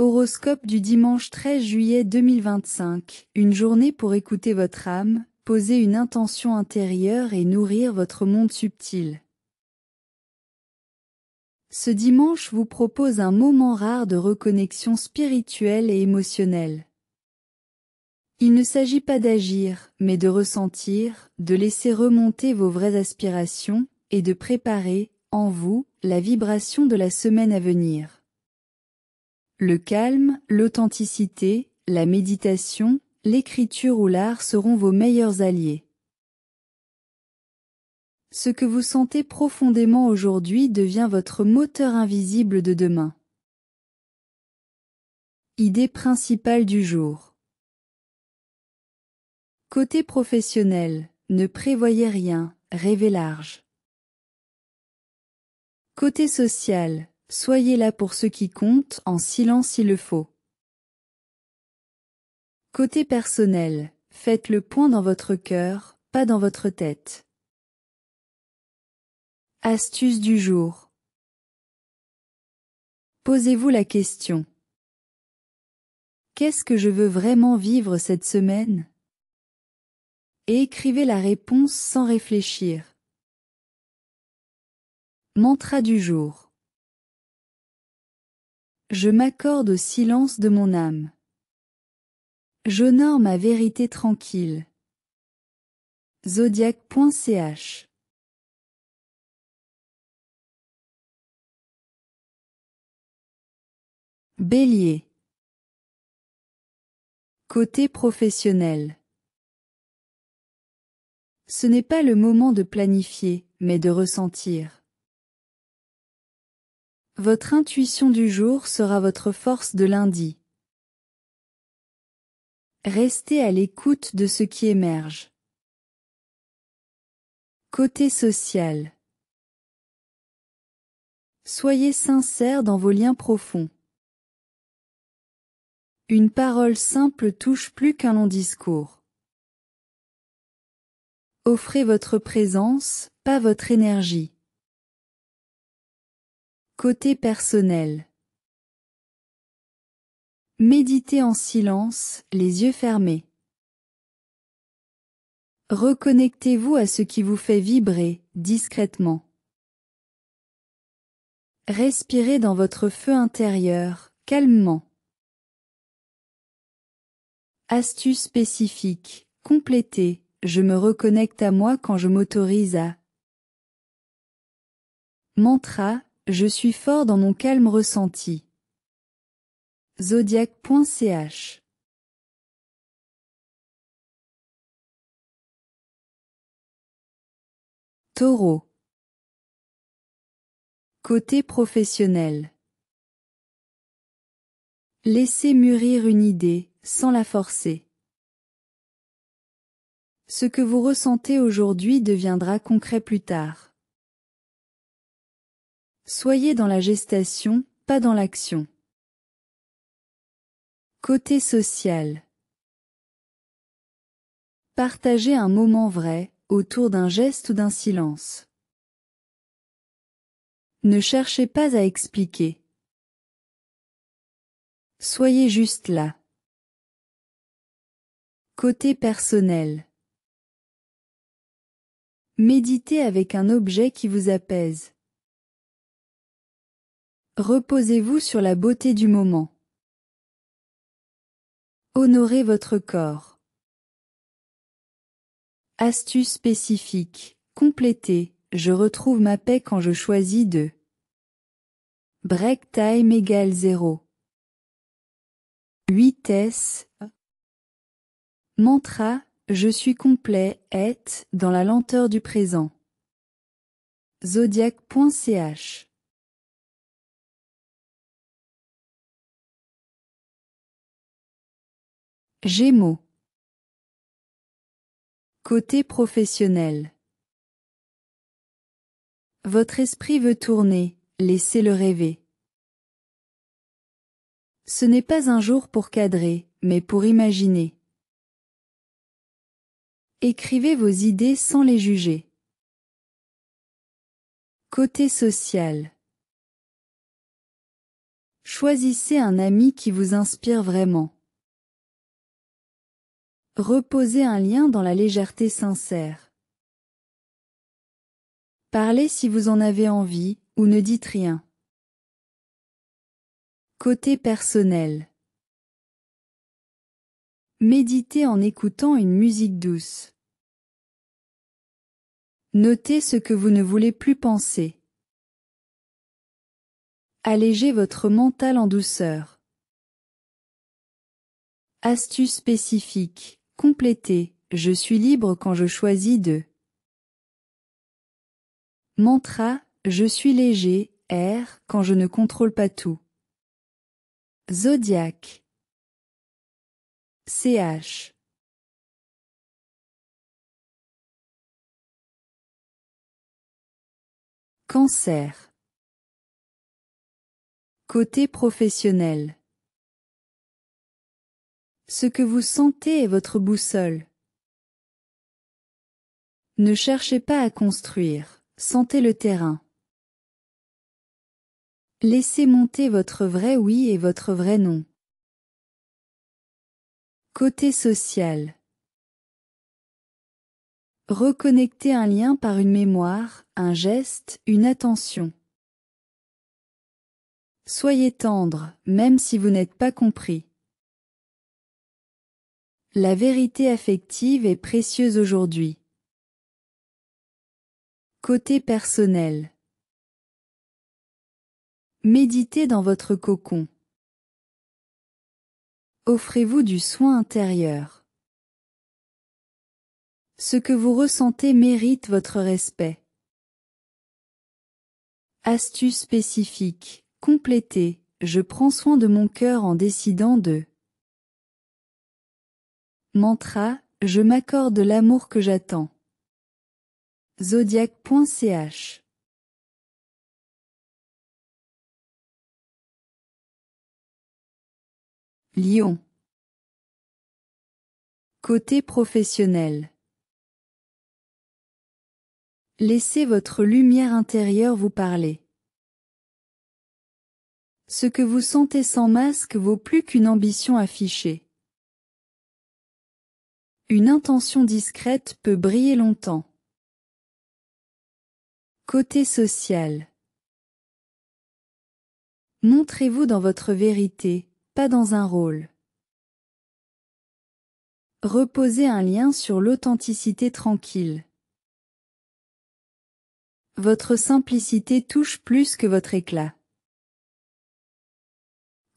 Horoscope du dimanche 13 juillet 2025, une journée pour écouter votre âme, poser une intention intérieure et nourrir votre monde subtil. Ce dimanche vous propose un moment rare de reconnexion spirituelle et émotionnelle. Il ne s'agit pas d'agir, mais de ressentir, de laisser remonter vos vraies aspirations, et de préparer, en vous, la vibration de la semaine à venir. Le calme, l'authenticité, la méditation, l'écriture ou l'art seront vos meilleurs alliés. Ce que vous sentez profondément aujourd'hui devient votre moteur invisible de demain. Idée principale du jour. Côté professionnel, ne prévoyez rien, rêvez large. Côté social, soyez là pour ceux qui comptent, en silence s'il le faut. Côté personnel, faites le point dans votre cœur, pas dans votre tête. Astuce du jour. Posez-vous la question. Qu'est-ce que je veux vraiment vivre cette semaine? Et écrivez la réponse sans réfléchir. Mantra du jour. Je m'accorde au silence de mon âme. J'honore ma vérité tranquille. Zodiac.ch. Bélier. Côté professionnel. Ce n'est pas le moment de planifier, mais de ressentir. Votre intuition du jour sera votre force de lundi. Restez à l'écoute de ce qui émerge. Côté social. Soyez sincère dans vos liens profonds. Une parole simple touche plus qu'un long discours. Offrez votre présence, pas votre énergie. Côté personnel. Méditez en silence, les yeux fermés. Reconnectez-vous à ce qui vous fait vibrer, discrètement. Respirez dans votre feu intérieur, calmement. Astuce spécifique, complétez, je me reconnecte à moi quand je m'autorise à. Mantra, je suis fort dans mon calme ressenti. Zodiac.ch. Taureau. Côté professionnel. Laissez mûrir une idée, sans la forcer. Ce que vous ressentez aujourd'hui deviendra concret plus tard. Soyez dans la gestation, pas dans l'action. Côté social. Partagez un moment vrai, autour d'un geste ou d'un silence. Ne cherchez pas à expliquer. Soyez juste là. Côté personnel. Méditez avec un objet qui vous apaise. Reposez-vous sur la beauté du moment. Honorez votre corps. Astuce spécifique, complétez, je retrouve ma paix quand je choisis de. Break time égale 0. 8S. Mantra, je suis complet, dans la lenteur du présent. Zodiac.ch. Gémeaux. Côté professionnel. Votre esprit veut tourner, laissez-le rêver. Ce n'est pas un jour pour cadrer, mais pour imaginer. Écrivez vos idées sans les juger. Côté social. Choisissez un ami qui vous inspire vraiment. Reposez un lien dans la légèreté sincère. Parlez si vous en avez envie, ou ne dites rien. Côté personnel. Méditez en écoutant une musique douce. Notez ce que vous ne voulez plus penser. Allégez votre mental en douceur. Astuce spécifique. Complétez. Je suis libre quand je choisis de. Mantra. Je suis léger, air, quand je ne contrôle pas tout. Zodiaque. CH. Cancer. Côté professionnel. Ce que vous sentez est votre boussole. Ne cherchez pas à construire, sentez le terrain. Laissez monter votre vrai oui et votre vrai non. Côté social. Reconnectez un lien par une mémoire, un geste, une attention. Soyez tendre, même si vous n'êtes pas compris. La vérité affective est précieuse aujourd'hui. Côté personnel. Méditez dans votre cocon. Offrez-vous du soin intérieur. Ce que vous ressentez mérite votre respect. Astuce spécifique. Complétez. Je prends soin de mon cœur en décidant de. Mantra. Je m'accorde l'amour que j'attends. Zodiac.ch. Lion. Côté professionnel. Laissez votre lumière intérieure vous parler. Ce que vous sentez sans masque vaut plus qu'une ambition affichée. Une intention discrète peut briller longtemps. Côté social. Montrez-vous dans votre vérité, pas dans un rôle. Reposez un lien sur l'authenticité tranquille. Votre simplicité touche plus que votre éclat.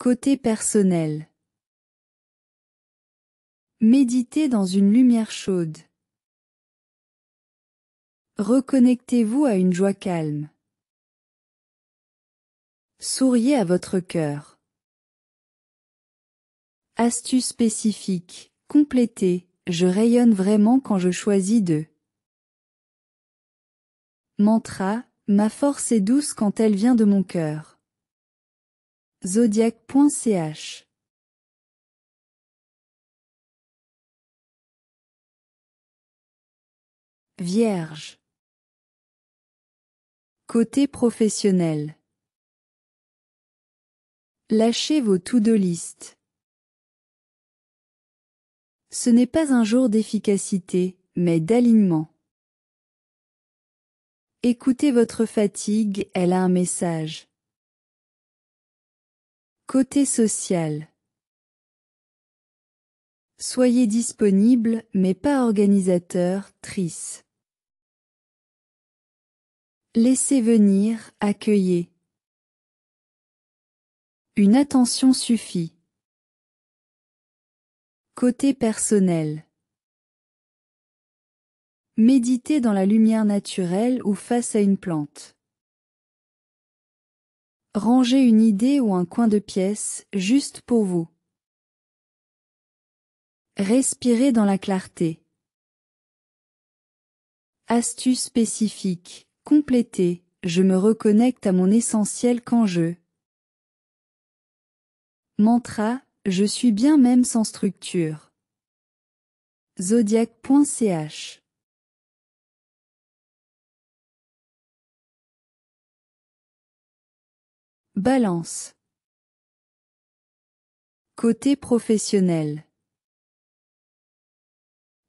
Côté personnel. Méditez dans une lumière chaude. Reconnectez-vous à une joie calme. Souriez à votre cœur. Astuce spécifique. Complétez. Je rayonne vraiment quand je choisis de. Mantra. Ma force est douce quand elle vient de mon cœur. Zodiac.ch. Vierge. Côté professionnel. Lâchez vos to-do list. Ce n'est pas un jour d'efficacité, mais d'alignement. Écoutez votre fatigue, elle a un message. Côté social. Soyez disponible, mais pas organisateur, trice. Laissez venir, accueillez. Une attention suffit. Côté personnel. Méditez dans la lumière naturelle ou face à une plante. Rangez une idée ou un coin de pièce, juste pour vous. Respirez dans la clarté. Astuce spécifique. Complétez. Je me reconnecte à mon essentiel quand je. Mantra. Je suis bien même sans structure. Zodiac.ch. Balance. Côté professionnel.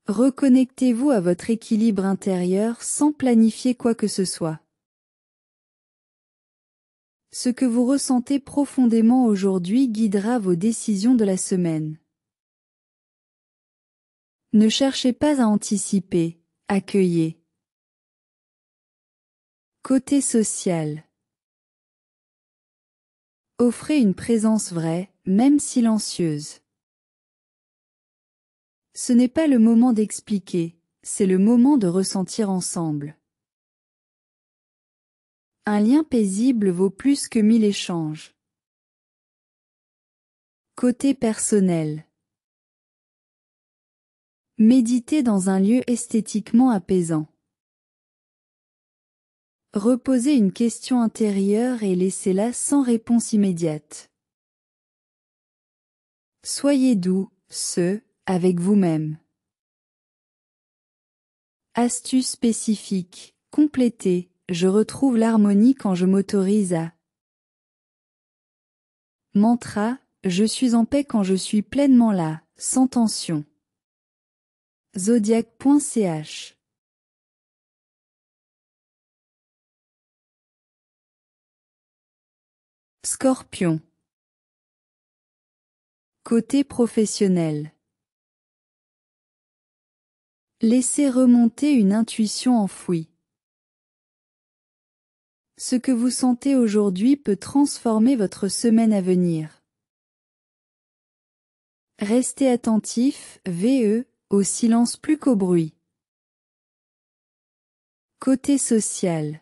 Reconnectez-vous à votre équilibre intérieur sans planifier quoi que ce soit. Ce que vous ressentez profondément aujourd'hui guidera vos décisions de la semaine. Ne cherchez pas à anticiper, accueillez. Côté social. Offrez une présence vraie, même silencieuse. Ce n'est pas le moment d'expliquer, c'est le moment de ressentir ensemble. Un lien paisible vaut plus que 1000 échanges. Côté personnel. Méditez dans un lieu esthétiquement apaisant. Reposez une question intérieure et laissez-la sans réponse immédiate. Soyez doux, avec vous-même. Astuce spécifique, complétez, je retrouve l'harmonie quand je m'autorise à. Mantra, je suis en paix quand je suis pleinement là, sans tension. Zodiac.ch. Scorpion. Côté professionnel. Laissez remonter une intuition enfouie. Ce que vous sentez aujourd'hui peut transformer votre semaine à venir. Restez attentif, au silence plus qu'au bruit. Côté social.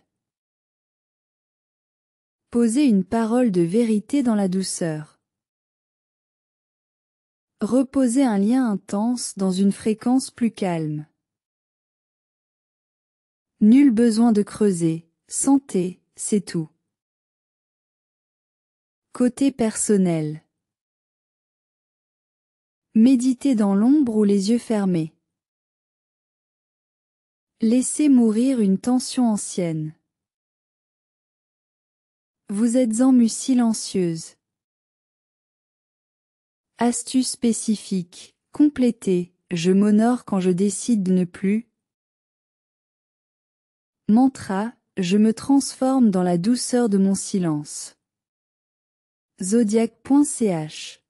Posez une parole de vérité dans la douceur. Reposez un lien intense dans une fréquence plus calme. Nul besoin de creuser, sentez, c'est tout. Côté personnel. Méditez dans l'ombre ou les yeux fermés. Laissez mourir une tension ancienne. Vous êtes en mue silencieuse. Astuce spécifique, complétez, je m'honore quand je décide de ne plus. Mantra, je me transforme dans la douceur de mon silence. Zodiac.ch.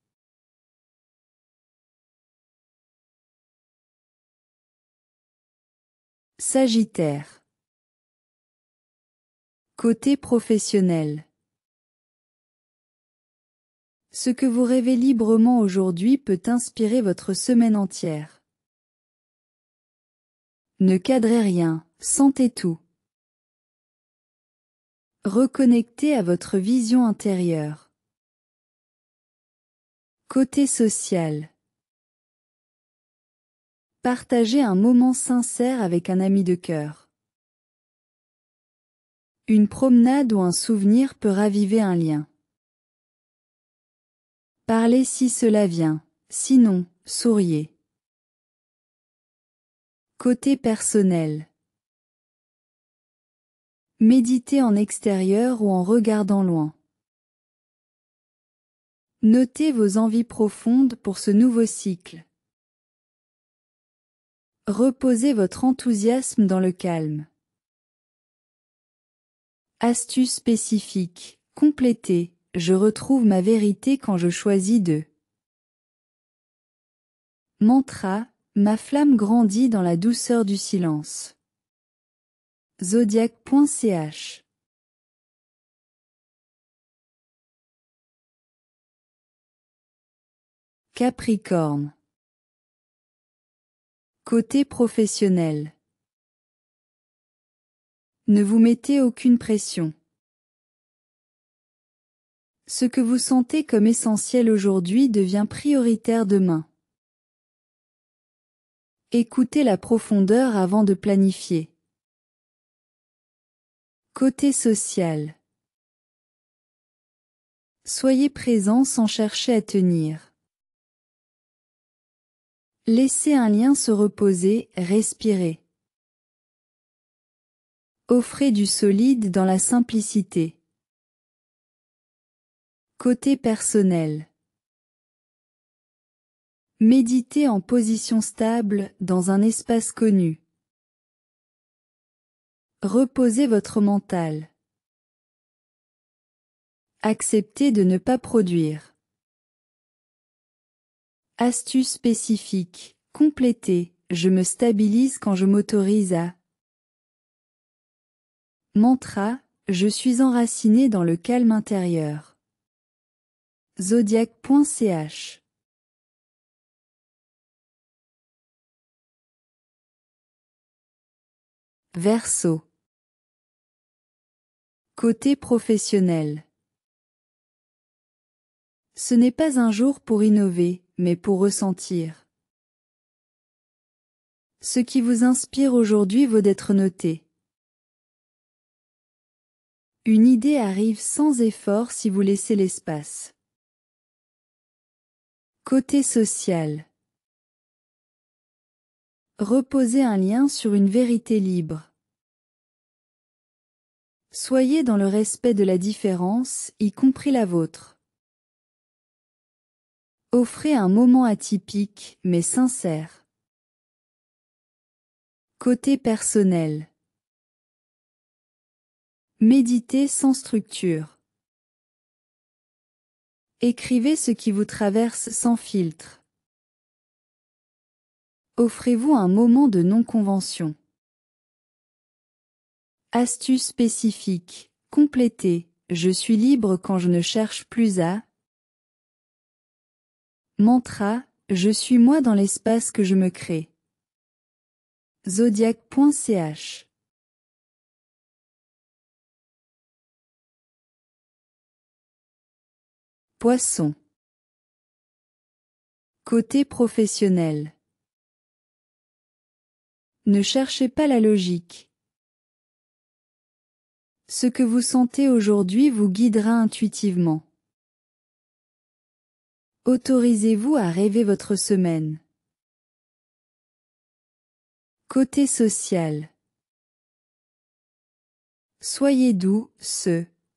Sagittaire. Côté professionnel. Ce que vous rêvez librement aujourd'hui peut inspirer votre semaine entière. Ne cadrez rien, sentez tout. Reconnectez à votre vision intérieure. Côté social. Partagez un moment sincère avec un ami de cœur. Une promenade ou un souvenir peut raviver un lien. Parlez si cela vient, sinon, souriez. Côté personnel. Méditez en extérieur ou en regardant loin. Notez vos envies profondes pour ce nouveau cycle. Reposez votre enthousiasme dans le calme. Astuce spécifique, complétez, je retrouve ma vérité quand je choisis de. Mantra, ma flamme grandit dans la douceur du silence. Zodiac.ch. Capricorne. Côté professionnel. Ne vous mettez aucune pression. Ce que vous sentez comme essentiel aujourd'hui devient prioritaire demain. Écoutez la profondeur avant de planifier. Côté social. Soyez présent sans chercher à tenir. Laissez un lien se reposer, respirez. Offrez du solide dans la simplicité. Côté personnel. Méditez en position stable, dans un espace connu. Reposez votre mental. Acceptez de ne pas produire. Astuce spécifique. Complétez. Je me stabilise quand je m'autorise à. Mantra. Je suis enraciné dans le calme intérieur. Zodiac.ch. Verseau. Côté professionnel. Ce n'est pas un jour pour innover, mais pour ressentir. Ce qui vous inspire aujourd'hui vaut d'être noté. Une idée arrive sans effort si vous laissez l'espace. Côté social. Reposez un lien sur une vérité libre. Soyez dans le respect de la différence, y compris la vôtre. Offrez un moment atypique, mais sincère. Côté personnel. Méditez sans structure. Écrivez ce qui vous traverse sans filtre. Offrez-vous un moment de non-convention. Astuce spécifique. Complétez. Je suis libre quand je ne cherche plus à. Mantra. Je suis moi dans l'espace que je me crée. Zodiac.ch. Poisson. Côté professionnel. Ne cherchez pas la logique. Ce que vous sentez aujourd'hui vous guidera intuitivement. Autorisez-vous à rêver votre semaine. Côté social. Soyez doux,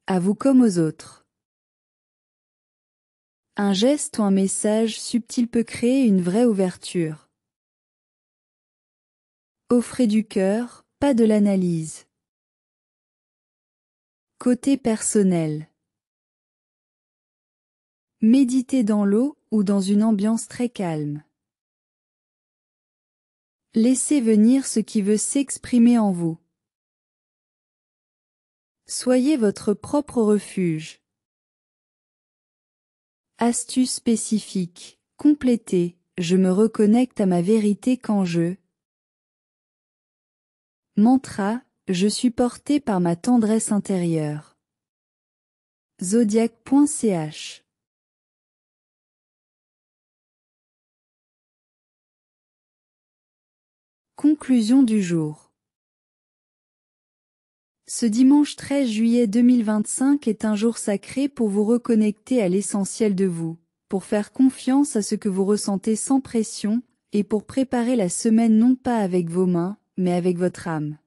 à vous comme aux autres. Un geste ou un message subtil peut créer une vraie ouverture. Offrez du cœur, pas de l'analyse. Côté personnel. Méditez dans l'eau ou dans une ambiance très calme. Laissez venir ce qui veut s'exprimer en vous. Soyez votre propre refuge. Astuce spécifique. Complétez. Je me reconnecte à ma vérité quand je. Mantra. Je suis porté par ma tendresse intérieure. Zodiac.ch. Conclusion du jour. Ce dimanche 13 juillet 2025 est un jour sacré pour vous reconnecter à l'essentiel de vous, pour faire confiance à ce que vous ressentez sans pression, et pour préparer la semaine non pas avec vos mains, mais avec votre âme.